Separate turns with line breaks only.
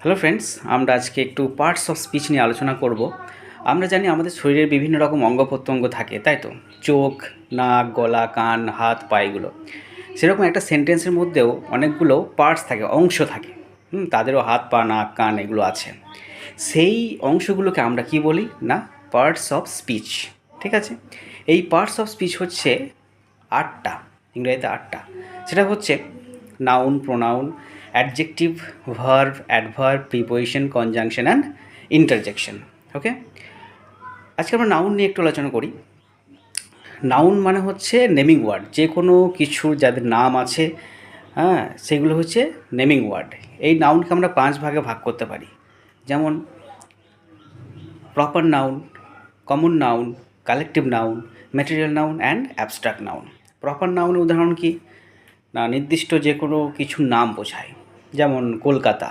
Hello friends, আমরা আজকে একটু পার্টস অফ স্পিচ নিয়ে আলোচনা করব। আমরা জানি আমাদের শরীরের বিভিন্ন রকম অঙ্গ প্রত্যঙ্গ থাকে, তাই তো? চোখ, নাক, গলা, কান, হাত, পা এগুলো। সেরকম একটা সেন্টেন্সের মধ্যেও অনেকগুলো পার্টস থাকে, অংশ থাকে। তাদেরও হাত, পা, নাক, কান এগুলো আছে। সেই অংশগুলোকে আমরা কি বলি না, পার্টস অফ স্পিচ। ঠিক আছে? এই পার্টস অফ স্পিচ হচ্ছে 8টা, ইংরেজিতে 8টা। সেটা হচ্ছে noun, pronoun, adjective, verb, adverb, preposition, conjunction and interjection. Okay, আজকে আমরা নাউন নিয়ে একটু আলোচনা করি। নাউন মানে হচ্ছে নেমিং ওয়ার্ড, যে কোনো কিছুর যাদের নাম আছে, হ্যাঁ, সেগুলো হচ্ছে নেমিং ওয়ার্ড। এই নাউনকে আমরা 5 ভাগে ভাগ করতে পারি। যেমন proper noun, common noun, collective noun, material noun and abstract noun. Proper নাউনের উদাহরণ কি না, নির্দিষ্ট যে কোনো কিছুর নাম বোঝায়। যেমন কলকাতা,